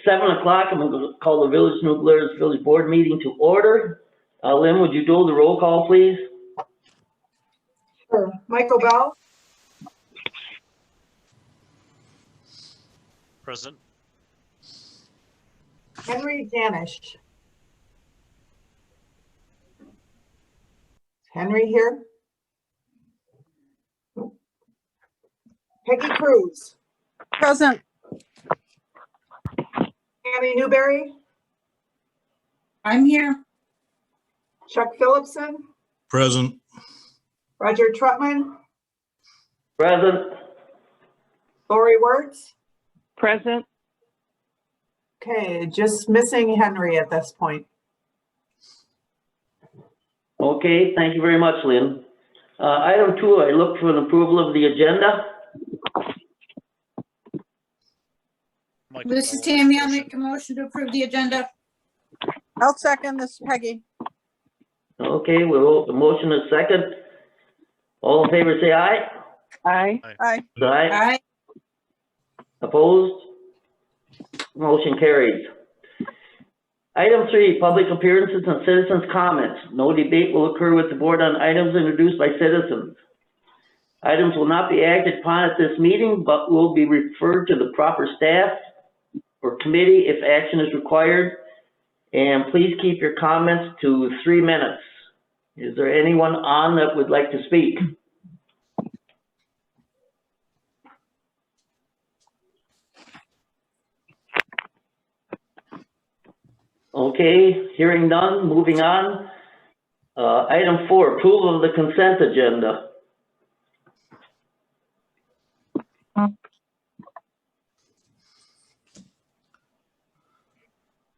7 o'clock. I'm going to call the Village New Glarus Village Board meeting to order. Lynn, would you do the roll call, please? Sure. Michael Bell. Present. Henry Janish. Henry here? Peggy Cruz. Present. Tammy Newberry. I'm here. Chuck Phillipson. Present. Roger Trutman. Present. Lori Wertz. Present. Okay, just missing Henry at this point. Okay, thank you very much, Lynn. Item 2, I look for an approval of the agenda. This is Tammy. I'll make a motion to approve the agenda. I'll second. This is Peggy. Okay, we'll, the motion is second. All in favor, say aye. Aye. Aye. Aye. Aye. Opposed? Motion carries. Item 3, public appearances and citizens' comments. No debate will occur with the board on items introduced by citizens. Items will not be acted upon at this meeting, but will be referred to the proper staff or committee if action is required. And please keep your comments to 3 minutes. Is there anyone on that would like to speak? Okay, hearing none, moving on. Item 4, approval of the consent agenda.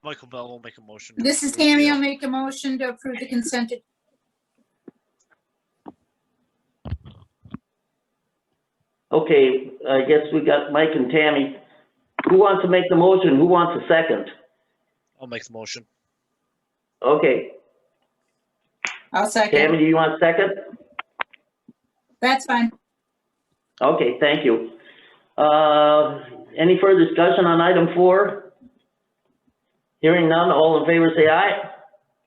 Michael Bell will make a motion. This is Tammy. I'll make a motion to approve the consent. Okay, I guess we got Mike and Tammy. Who wants to make the motion? Who wants a second? I'll make the motion. Okay, I'll second. Tammy, do you want a second? That's fine. Okay, thank you. Any further discussion on item 4? Hearing none, all in favor say aye.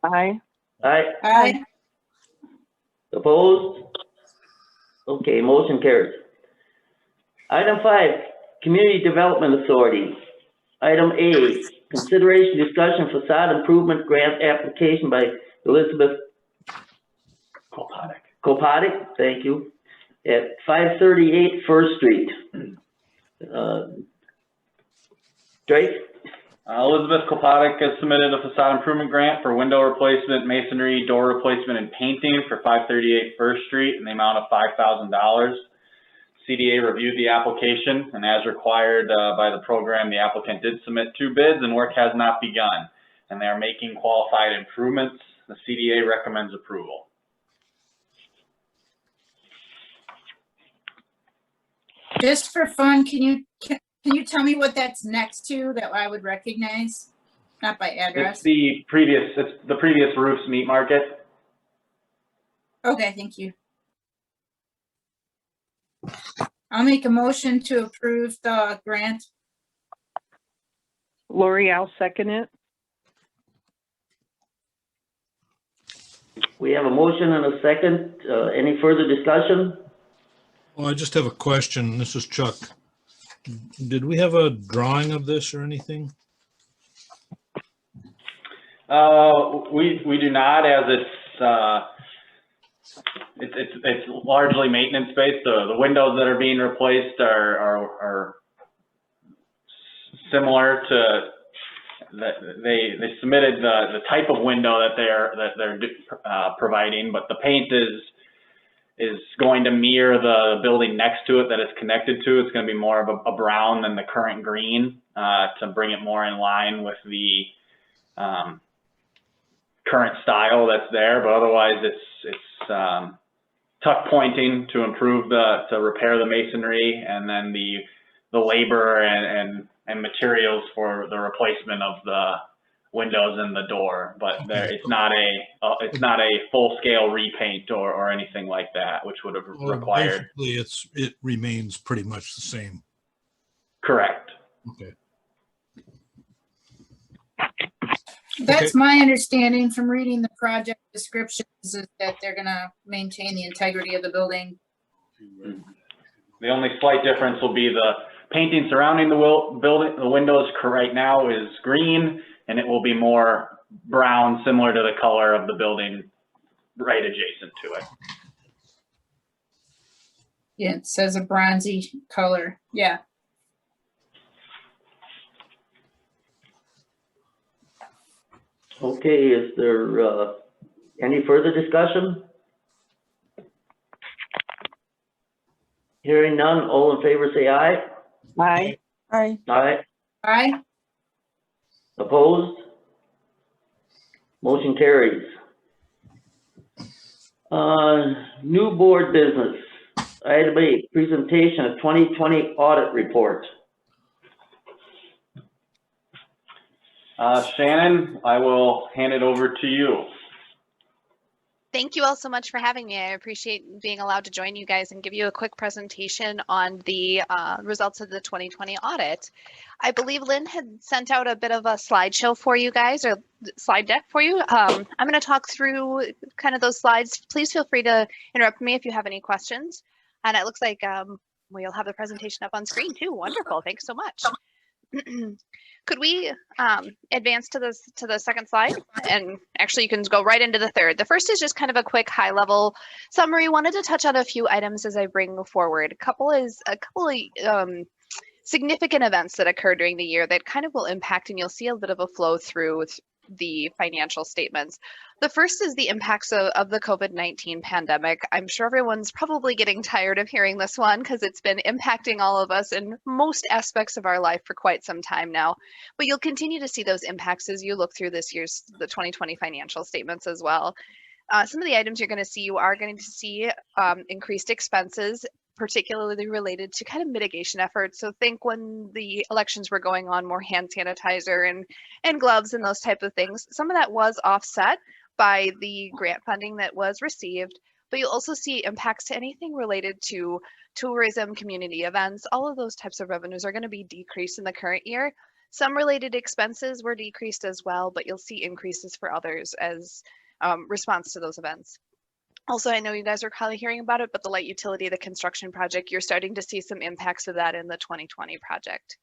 Aye. Aye. Aye. Opposed? Okay, motion carries. Item 5, Community Development Authority. Item A, consideration, discussion, facade improvement grant application by Elizabeth Kopodic, thank you, at 538 First Street. Drake? Elizabeth Kopodic has submitted a facade improvement grant for window replacement, masonry, door replacement, and painting for 538 First Street in the amount of $5,000. CDA reviewed the application, and as required by the program, the applicant did submit 2 bids and work has not begun, and they are making qualified improvements. The CDA recommends approval. Just for fun, can you tell me what that's next to that I would recognize? Not by address. It's the previous Roofs Meat Market. Okay, thank you. I'll make a motion to approve the grant. Lori, I'll second it. We have a motion and a second. Any further discussion? Well, I just have a question. This is Chuck. Did we have a drawing of this or anything? We do not, as it's largely maintenance based. The windows that are being replaced are similar to that. They submitted the type of window that they're providing, but the paint is going to mirror the building next to it that it's connected to. It's going to be more of a brown than the current green to bring it more in line with the current style that's there. But otherwise, it's tuck pointing to improve to repair the masonry, and then the labor and materials for the replacement of the windows and the door. But it's not a full scale repaint or anything like that, which would have required. Basically, it remains pretty much the same. Correct. Okay. That's my understanding from reading the project descriptions, is that they're gonna maintain the integrity of the building. The only slight difference will be the painting surrounding the building. The windows right now is green, and it will be more brown, similar to the color of the building right adjacent to it. Yeah, it says a bronzy color. Yeah. Okay, is there, any further discussion? Hearing none, all in favor say aye. Aye. Aye. Aye. Aye. Opposed? Motion carries. New board business. Item 8, presentation of 2020 audit report. Shannon, I will hand it over to you. Thank you all so much for having me. I appreciate being allowed to join you guys and give you a quick presentation on the results of the 2020 audit. I believe Lynn had sent out a bit of a slideshow for you guys, or slide deck for you. I'm going to talk through kind of those slides. Please feel free to interrupt me if you have any questions. And it looks like we'll have the presentation up on screen too. Wonderful. Thanks so much. Could we advance to the second slide? And actually you can go right into the third. The first is just kind of a quick high level summary. Wanted to touch on a few items as I bring forward. A couple of significant events that occurred during the year that kind of will impact, and you'll see a bit of a flow through the financial statements. The first is the impacts of the COVID-19 pandemic. I'm sure everyone's probably getting tired of hearing this one because it's been impacting all of us in most aspects of our life for quite some time now. But you'll continue to see those impacts as you look through the 2020 financial statements as well. Some of the items you're going to see, you are going to see increased expenses, particularly related to kind of mitigation efforts. So think when the elections were going on, more hand sanitizer and gloves and those type of things. Some of that was offset by the grant funding that was received, but you'll also see impacts to anything related to tourism, community events. All of those types of revenues are going to be decreased in the current year. Some related expenses were decreased as well, but you'll see increases for others as response to those events. Also, I know you guys are probably hearing about it, but the light utility, the construction project, you're starting to see some impacts of that in the 2020 project.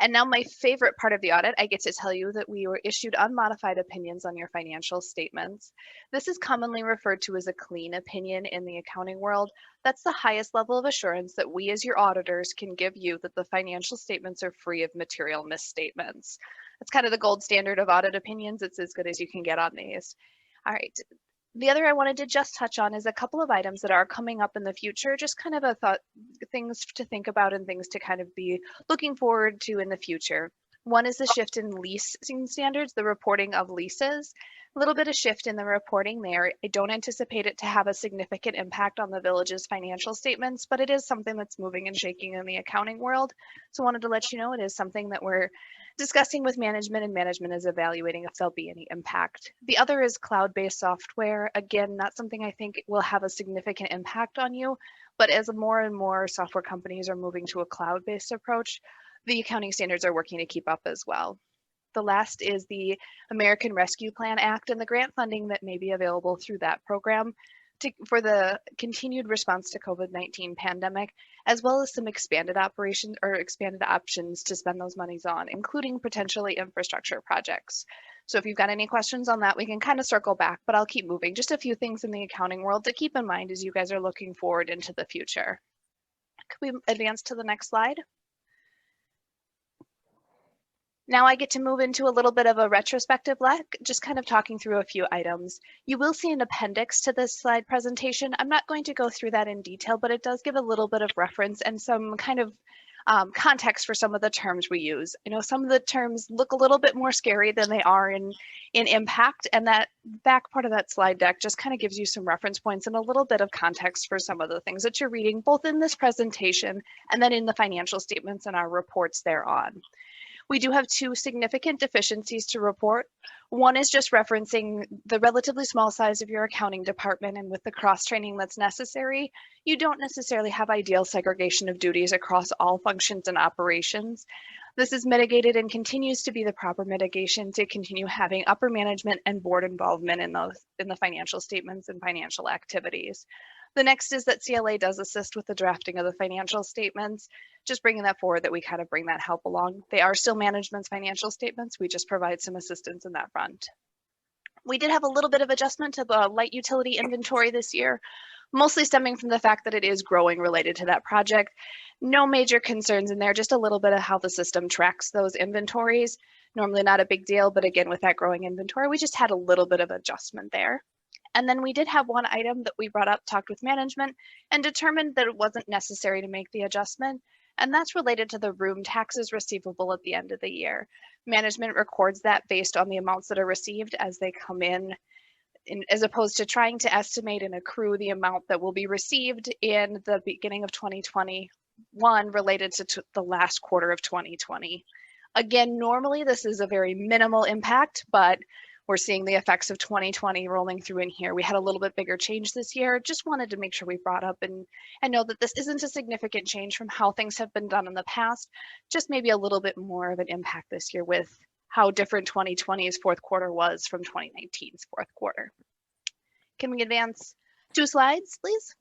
And now my favorite part of the audit, I get to tell you that we were issued unmodified opinions on your financial statements. This is commonly referred to as a clean opinion in the accounting world. That's the highest level of assurance that we as your auditors can give you that the financial statements are free of material misstatements. That's kind of the gold standard of audit opinions. It's as good as you can get on these. All right. The other I wanted to just touch on is a couple of items that are coming up in the future, just kind of things to think about and things to kind of be looking forward to in the future. One is the shift in leasing standards, the reporting of leases. A little bit of shift in the reporting there. I don't anticipate it to have a significant impact on the village's financial statements, but it is something that's moving and shaking in the accounting world. So I wanted to let you know it is something that we're discussing with management, and management is evaluating if there'll be any impact. The other is cloud-based software. Again, not something I think will have a significant impact on you, but as more and more software companies are moving to a cloud-based approach, the accounting standards are working to keep up as well. The last is the American Rescue Plan Act and the grant funding that may be available through that program for the continued response to COVID-19 pandemic, as well as some expanded operations or expanded options to spend those monies on, including potentially infrastructure projects. So if you've got any questions on that, we can kind of circle back, but I'll keep moving. Just a few things in the accounting world to keep in mind as you guys are looking forward into the future. Could we advance to the next slide? Now I get to move into a little bit of a retrospective look, just kind of talking through a few items. You will see an appendix to this slide presentation. I'm not going to go through that in detail, but it does give a little bit of reference and some kind of context for some of the terms we use. I know some of the terms look a little bit more scary than they are in impact, and that back part of that slide deck just kind of gives you some reference points and a little bit of context for some of the things that you're reading, both in this presentation and then in the financial statements and our reports thereon. We do have two significant deficiencies to report. One is just referencing the relatively small size of your accounting department, and with the cross-training that's necessary, you don't necessarily have ideal segregation of duties across all functions and operations. This is mitigated and continues to be the proper mitigation to continue having upper management and board involvement in the financial statements and financial activities. The next is that CLA does assist with the drafting of the financial statements, just bringing that forward that we kind of bring that help along. They are still management's financial statements. We just provide some assistance in that front. We did have a little bit of adjustment to the light utility inventory this year, mostly stemming from the fact that it is growing related to that project. No major concerns in there, just a little bit of how the system tracks those inventories. Normally not a big deal, but again, with that growing inventory, we just had a little bit of adjustment there. And then we did have one item that we brought up, talked with management, and determined that it wasn't necessary to make the adjustment. And that's related to the room taxes receivable at the end of the year. Management records that based on the amounts that are received as they come in, as opposed to trying to estimate and accrue the amount that will be received in the beginning of 2021 related to the last quarter of 2020. Again, normally this is a very minimal impact, but we're seeing the effects of 2020 rolling through in here. We had a little bit bigger change this year. Just wanted to make sure we brought up and know that this isn't a significant change from how things have been done in the past, just maybe a little bit more of an impact this year with how different 2020's fourth quarter was from 2019's fourth quarter. Can we advance 2 slides, please?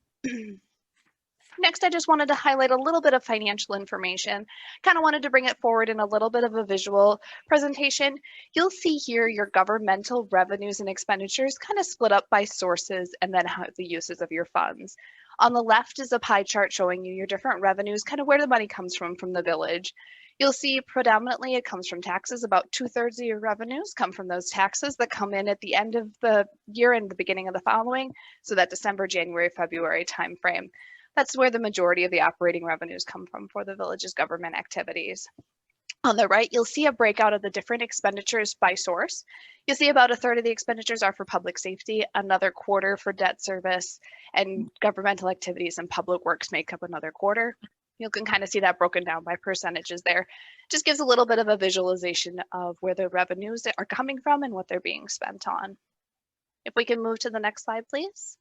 Next, I just wanted to highlight a little bit of financial information. Kind of wanted to bring it forward in a little bit of a visual presentation. You'll see here your governmental revenues and expenditures kind of split up by sources and then how the uses of your funds. On the left is a pie chart showing you your different revenues, kind of where the money comes from the village. You'll see predominantly it comes from taxes. About 2/3 of your revenues come from those taxes that come in at the end of the year and the beginning of the following. So that December, January, February timeframe. That's where the majority of the operating revenues come from for the village's government activities. On the right, you'll see a breakout of the different expenditures by source. You'll see about 1/3 of the expenditures are for public safety, another quarter for debt service, and governmental activities and public works make up another quarter. You can kind of see that broken down by percentages there. Just gives a little bit of a visualization of where the revenues are coming from and what they're being spent on. If we can move to the next slide, please.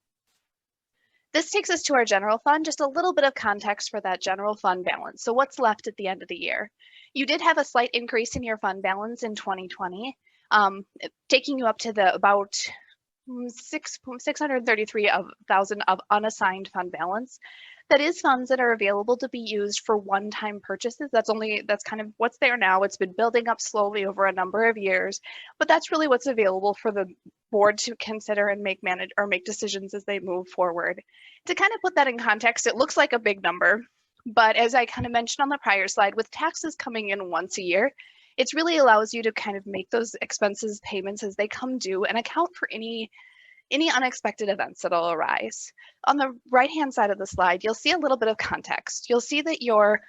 This takes us to our general fund, just a little bit of context for that general fund balance. So what's left at the end of the year? You did have a slight increase in your fund balance in 2020, taking you up to the about 633,000 of unassigned fund balance. That is funds that are available to be used for one-time purchases. That's kind of what's there now. It's been building up slowly over a number of years, but that's really what's available for the board to consider and make decisions as they move forward. To kind of put that in context, it looks like a big number, but as I kind of mentioned on the prior slide, with taxes coming in once a year, it really allows you to kind of make those expenses payments as they come due and account for any unexpected events that'll arise. On the right-hand side of the slide, you'll see a little bit of context. You'll see that your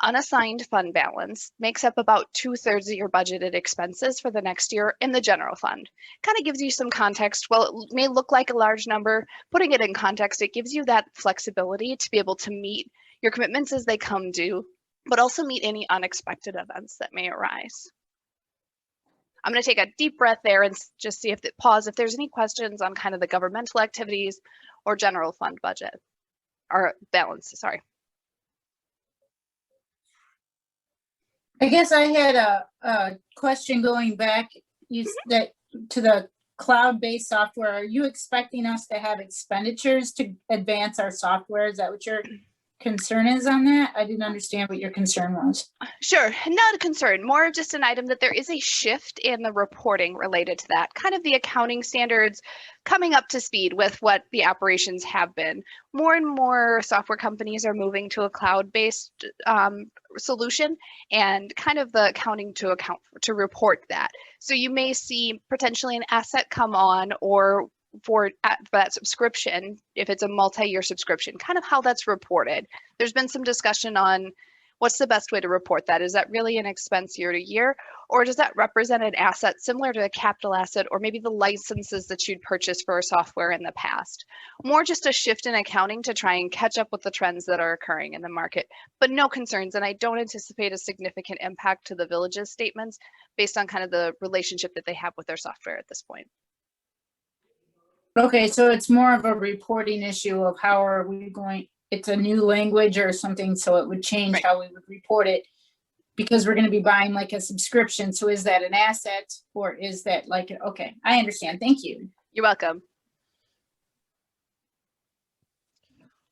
unassigned fund balance makes up about 2/3 of your budgeted expenses for the next year in the general fund. Kind of gives you some context. While it may look like a large number, putting it in context, it gives you that flexibility to be able to meet your commitments as they come due, but also meet any unexpected events that may arise. I'm going to take a deep breath there and just see if there's any questions on kind of the governmental activities or general fund budget or balance, sorry. I guess I had a question going back to the cloud-based software. Are you expecting us to have expenditures to advance our software? Is that what your concern is on that? I didn't understand what your concern was. Sure, not a concern, more of just an item that there is a shift in the reporting related to that, kind of the accounting standards coming up to speed with what the operations have been. More and more software companies are moving to a cloud-based solution and kind of the accounting to report that. So you may see potentially an asset come on or for that subscription, if it's a multi-year subscription, kind of how that's reported. There's been some discussion on what's the best way to report that. Is that really an expense year to year, or does that represent an asset similar to a capital asset, or maybe the licenses that you'd purchased for software in the past? More just a shift in accounting to try and catch up with the trends that are occurring in the market, but no concerns. And I don't anticipate a significant impact to the village's statements based on kind of the relationship that they have with their software at this point. Okay, so it's more of a reporting issue of how are we going, it's a new language or something, so it would change Right. how we would report it. because we're gonna be buying like a subscription. So is that an asset or is that like, okay, I understand. Thank you. You're welcome.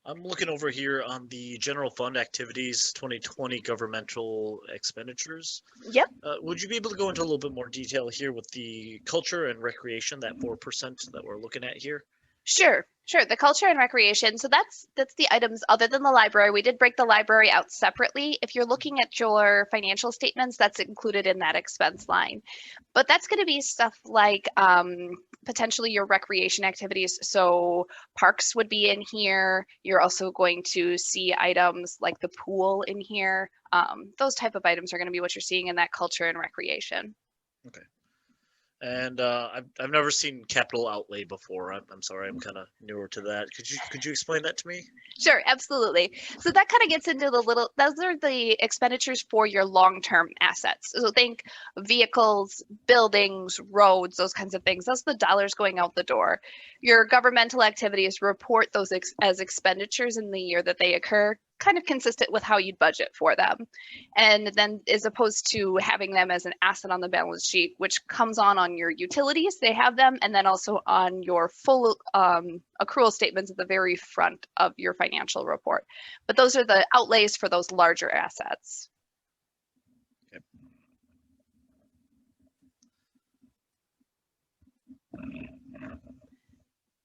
I'm looking over here on the general fund activities, 2020 governmental expenditures. Yep. Would you be able to go into a little bit more detail here with the culture and recreation, that 4% that we're looking at here? Sure. The culture and recreation. So that's the items other than the library. We did break the library out separately. If you're looking at your financial statements, that's included in that expense line. But that's going to be stuff like potentially your recreation activities. So parks would be in here. You're also going to see items like the pool in here. Those type of items are going to be what you're seeing in that culture and recreation. Okay. And I've never seen capital outlay before. I'm sorry, I'm kind of newer to that. Could you explain that to me? Sure, absolutely. So that kind of gets into those are the expenditures for your long-term assets. So think vehicles, buildings, roads, those kinds of things. Those are the dollars going out the door. Your governmental activities report those as expenditures in the year that they occur, kind of consistent with how you'd budget for them. And then as opposed to having them as an asset on the balance sheet, which comes on your utilities, they have them, and then also on your full accrual statements at the very front of your financial report. But those are the outlays for those larger assets. Okay.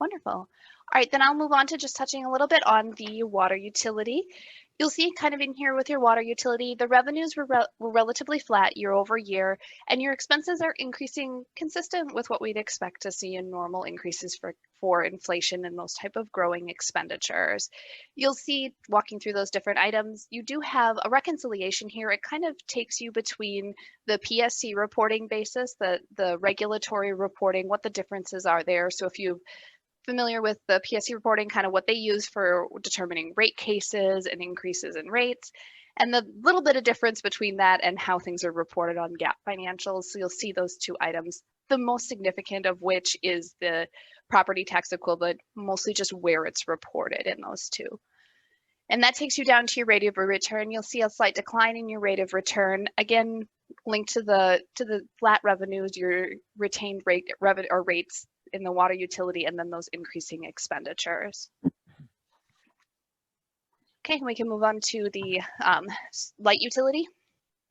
Wonderful. All right, then I'll move on to just touching a little bit on the water utility. You'll see kind of in here with your water utility, the revenues were relatively flat year over year, and your expenses are increasing consistent with what we'd expect to see in normal increases for inflation and those type of growing expenditures. You'll see walking through those different items, you do have a reconciliation here. It kind of takes you between the PSC reporting basis, the regulatory reporting, what the differences are there. So if you familiar with the PSC reporting, kind of what they use for determining rate cases and increases in rates, and the little bit of difference between that and how things are reported on GAAP financials. So you'll see those two items, the most significant of which is the property tax equivalent, mostly just where it's reported in those two. And that takes you down to your rate of return. You'll see a slight decline in your rate of return. Again, linked to the flat revenues, your retained rate revenue or rates in the water utility, and then those increasing expenditures. Okay, we can move on to the light utility.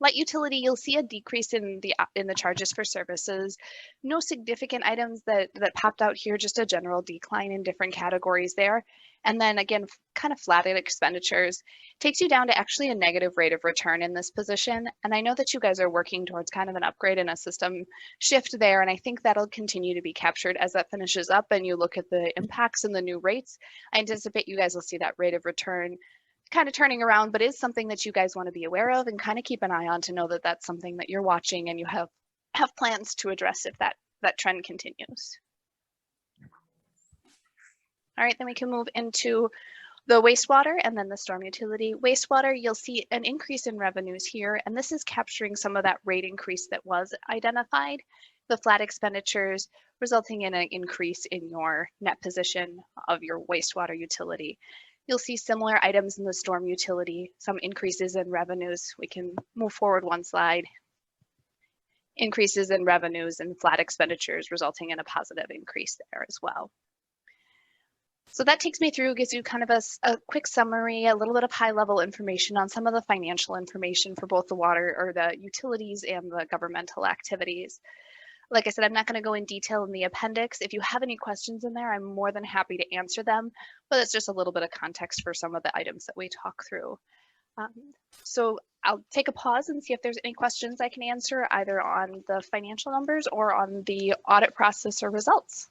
Light utility, you'll see a decrease in the charges for services. No significant items that popped out here, just a general decline in different categories there. And then again, kind of flat at expenditures. Takes you down to actually a negative rate of return in this position. And I know that you guys are working towards kind of an upgrade and a system shift there. And I think that'll continue to be captured as that finishes up and you look at the impacts and the new rates. I anticipate you guys will see that rate of return kind of turning around, but is something that you guys want to be aware of and kind of keep an eye on to know that that's something that you're watching and you have plans to address if that trend continues. All right, then we can move into the wastewater and then the storm utility. Wastewater, you'll see an increase in revenues here, and this is capturing some of that rate increase that was identified, the flat expenditures resulting in an increase in your net position of your wastewater utility. You'll see similar items in the storm utility, some increases in revenues. We can move forward one slide. Increases in revenues and flat expenditures resulting in a positive increase there as well. So that takes me through, gives you kind of a quick summary, a little bit of high level information on some of the financial information for both the water or the utilities and the governmental activities. Like I said, I'm not going to go in detail in the appendix. If you have any questions in there, I'm more than happy to answer them, but it's just a little bit of context for some of the items that we talk through. So I'll take a pause and see if there's any questions I can answer either on the financial numbers or on the audit process or results.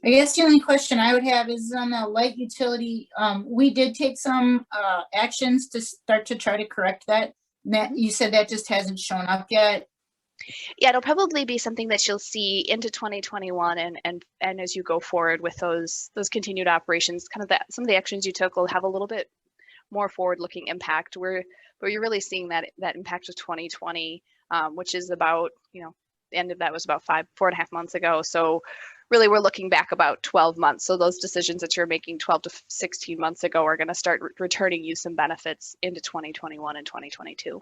I guess the only question I would have is on the light utility. We did take some actions to start to try to correct that. That you said that just hasn't shown up yet. Yeah, it'll probably be something that you'll see into 2021 and as you go forward with those continued operations, kind of some of the actions you took will have a little bit more forward-looking impact where you're really seeing that impact of 2020, which is about, the end of that was about 4.5 months ago. So really we're looking back about 12 months. So those decisions that you're making 12 to 16 months ago are going to start returning you some benefits into 2021 and 2022.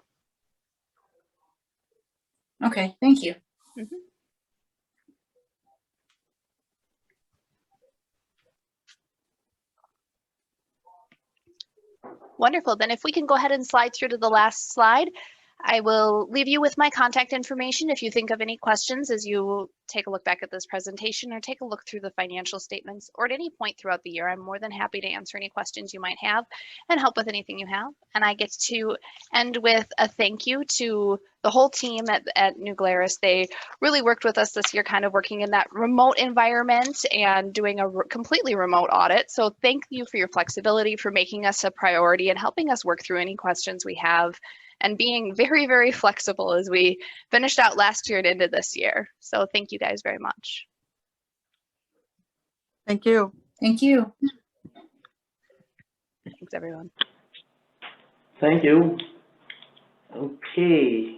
Okay, thank you. Wonderful. Then if we can go ahead and slide through to the last slide, I will leave you with my contact information. If you think of any questions as you take a look back at this presentation or take a look through the financial statements or at any point throughout the year, I'm more than happy to answer any questions you might have and help with anything you have. And I get to end with a thank you to the whole team at New Glarus. They really worked with us this year, kind of working in that remote environment and doing a completely remote audit. So thank you for your flexibility, for making us a priority and helping us work through any questions we have, and being very, very flexible as we finished out last year and into this year. So thank you guys very much. Thank you. Thank you. Thanks, everyone. Thank you. Okay,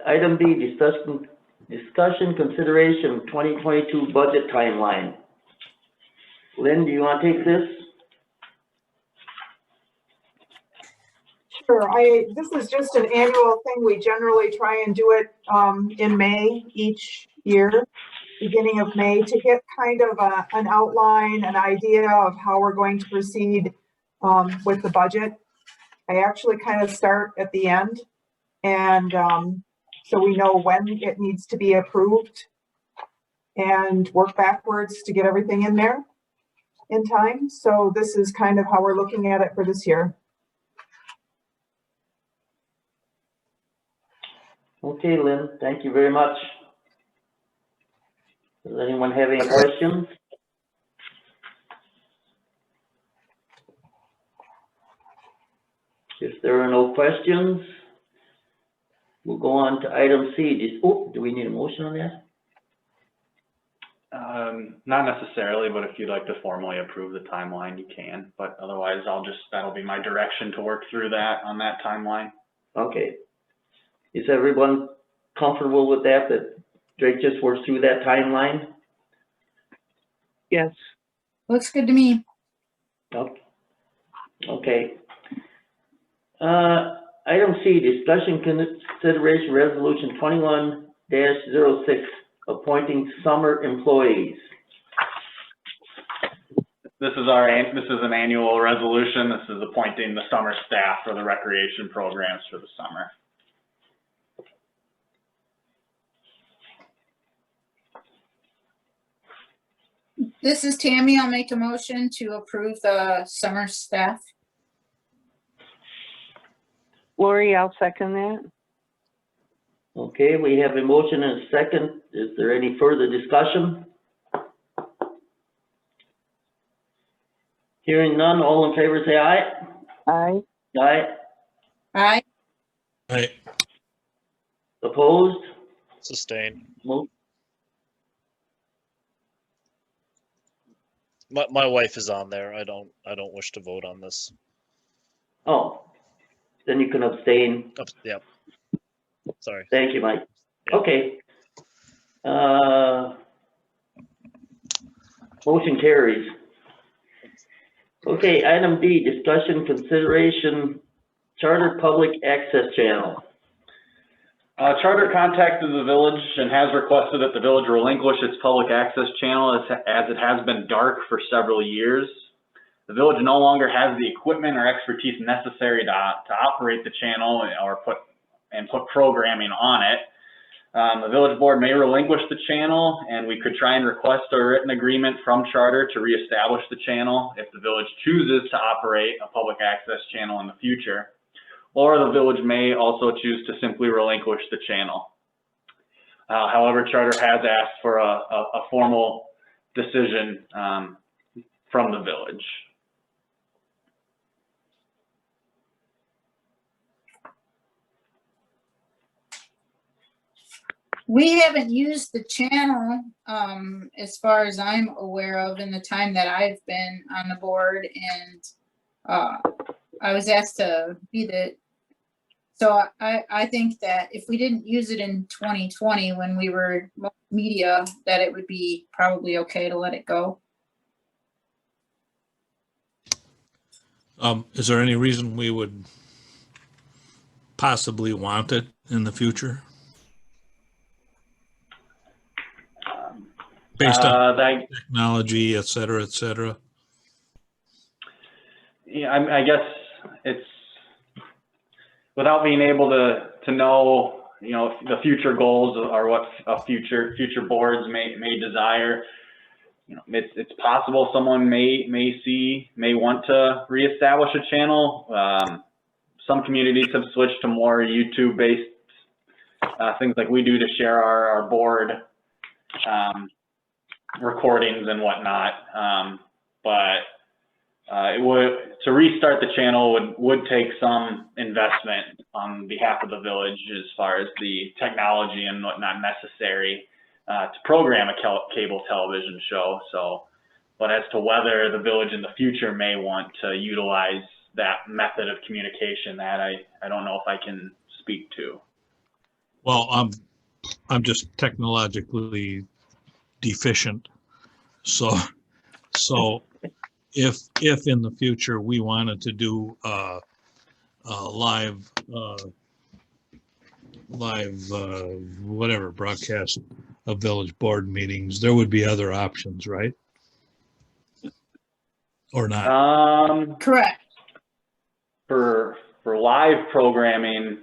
item B, discussion consideration 2022 budget timeline. Lynn, do you want to take this? Sure, this is just an annual thing. We generally try and do it in May each year, beginning of May, to get kind of an outline, an idea of how we're going to proceed with the budget. I actually kind of start at the end, and so we know when it needs to be approved and work backwards to get everything in there in time. So this is kind of how we're looking at it for this year. Okay, Lynn, thank you very much. Does anyone have any questions? If there are no questions, we'll go on to item C. Do we need a motion on that? Not necessarily, but if you'd like to formally approve the timeline, you can. But otherwise, that'll be my direction to work through that on that timeline. Okay. Is everyone comfortable with that Drake just works through that timeline? Yes. Looks good to me. Okay. Item C, discussion consideration resolution 21-06, appointing summer employees. This is an annual resolution. This is appointing the summer staff for the recreation programs for the summer. This is Tammy. I'll make a motion to approve the summer staff. Lori, I'll second that. Okay, we have a motion and a second. Is there any further discussion? Hearing none, all in favor say aye. Aye. Aye. Aye. Aye. Opposed? Sustain. Mo- My wife is on there. I don't wish to vote on this. Oh, then you can abstain. Yeah. Sorry. Thank you, Mike. Yeah. Okay. Motion carries. Okay, item D, discussion consideration charter public access channel. Charter contacted the village and has requested that the village relinquish its public access channel as it has been dark for several years. The village no longer has the equipment or expertise necessary to operate the channel or put programming on it. The village board may relinquish the channel, and we could try and request a written agreement from charter to reestablish the channel if the village chooses to operate a public access channel in the future. Or the village may also choose to simply relinquish the channel. However, charter has asked for a formal decision from the village. We haven't used the channel, as far as I'm aware of, in the time that I've been on the board, and I was asked to be the So I think that if we didn't use it in 2020 when we were media, that it would be probably okay to let it go. Is there any reason we would possibly want it in the future? Based on technology, et cetera, et cetera? Yeah, I guess it's, without being able to know, the future goals or what future boards may desire. It's possible someone may want to reestablish a channel. Some communities have switched to more YouTube-based things like we do to share our board recordings and whatnot. To restart the channel would take some investment on behalf of the village as far as the technology and whatnot necessary to program a cable television show. But as to whether the village in the future may want to utilize that method of communication, that I don't know if I can speak to. Well, I'm just technologically deficient. So if in the future we wanted to do live whatever broadcast of village board meetings, there would be other options, right? Or not? Correct. For live programming,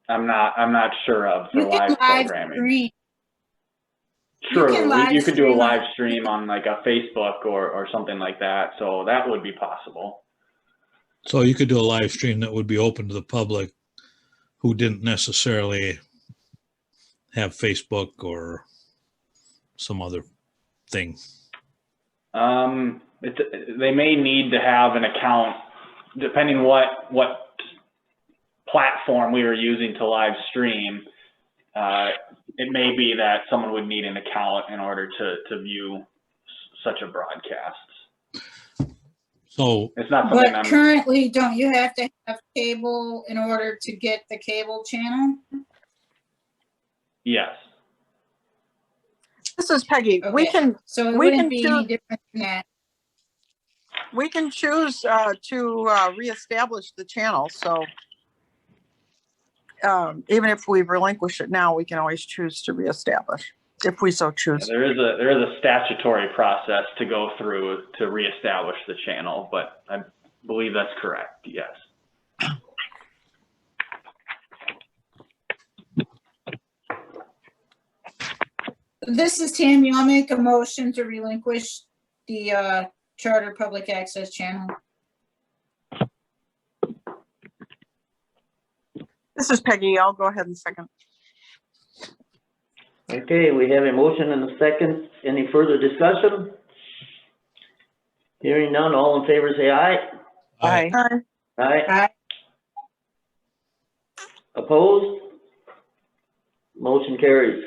I'm not sure of for You can live live programming. stream. True, you could do a stream live on- stream on like a Facebook or something like that, so that would be possible. So you could do a live stream that would be open to the public who didn't necessarily have Facebook or some other thing. They may need to have an account, depending what platform we were using to live stream. It may be that someone would need an account in order to view such a broadcast. So it's not something But currently, don't you have to have cable in order to get the cable channel? Yes. This is Peggy. Okay. So it we wouldn't can be choose- any different than that. We can choose to reestablish the channel. So even if we relinquish it now, we can always choose to reestablish if we so choose. Yeah, there is a statutory process to go through to reestablish the channel, but I believe that's correct. Yes. This is Tammy. I'll make a motion to relinquish the charter public access channel. This is Peggy. I'll go ahead and second. Okay, we have a motion and a second. Any further discussion? Hearing none, all in favor say aye. Aye. Aye. Aye. Opposed? Motion carries.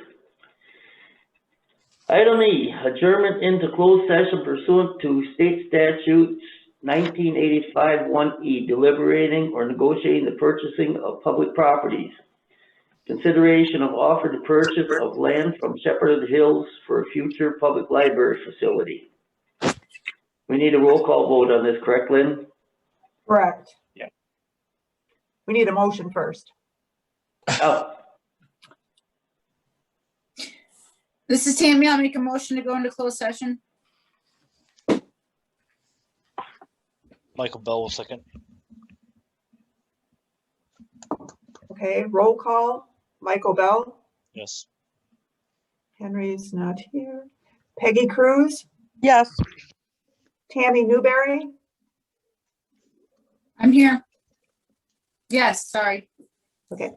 Item E, adjournment into closed session pursuant to state statutes 1985 1E, deliberating or negotiating the purchasing of public properties. Consideration of offer to purchase of land from Shepherd of the Hills for a future public library facility. We need a roll call vote on this, correct, Lynn? Correct. Yeah. We need a motion first. Oh, This is Tammy. I'll make a motion to go into closed session. Michael Bell will second. Okay, roll call. Michael Bell. Yes. Henry's not here. Peggy Cruz. Yes. Tammy Newberry. I'm here. Yes, sorry. Okay.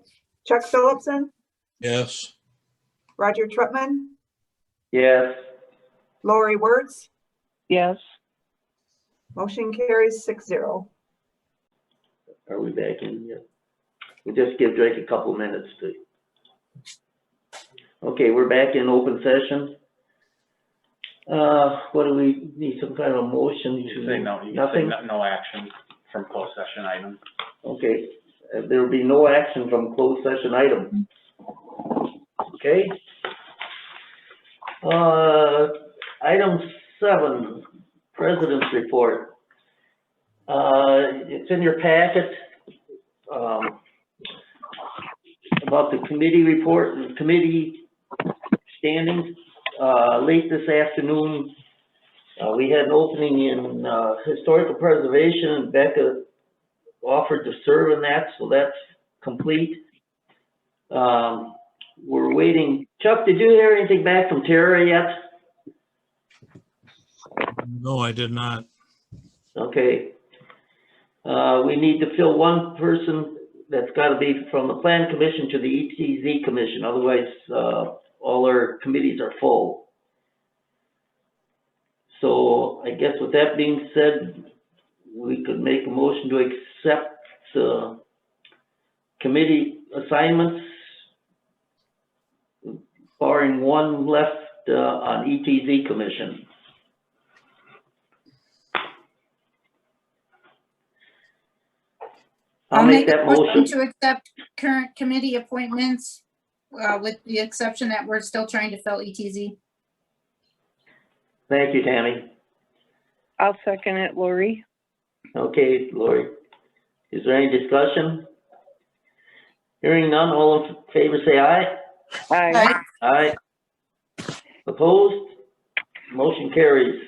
Chuck Phillipson. yes. Roger Trutman. yes. Lori Wertz. Yes. Motion carries 6-0. Are we back in yet? We'll just give Drake a couple minutes to. Okay, we're back in open session. What do we need, some kind of motion You to? can say no. You can say Nothing? no action from closed session item. Okay, There will be no action from closed session item. Okay? Item 7, President's Report. It's in your packet, about the committee report and committee standings. Late this afternoon, we had an opening in, historical preservation, and Becca offered to serve in that, so that's complete. We're waiting. Chuck, did you hear anything back from Tara yet? No, I did not. Okay. We need to fill one person that's gotta be from the Plan Commission to the ETZ Commission, otherwise, all our committees are full. So I guess with that being said, we could make a motion to accept the committee assignments, barring one left on ETZ Commission. I'll make that a motion motion. to accept current committee appointments, with the exception that we're still trying to fill ETZ. Thank you, Tammy. I'll second it, Lori. Okay, Lori. Is there any discussion? Hearing none, all in favor say aye. Aye. Aye. Opposed? Motion carries.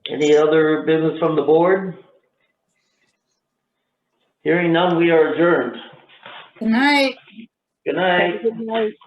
Any other business from the board? Hearing none, we are adjourned. Good night. Good night. Good night.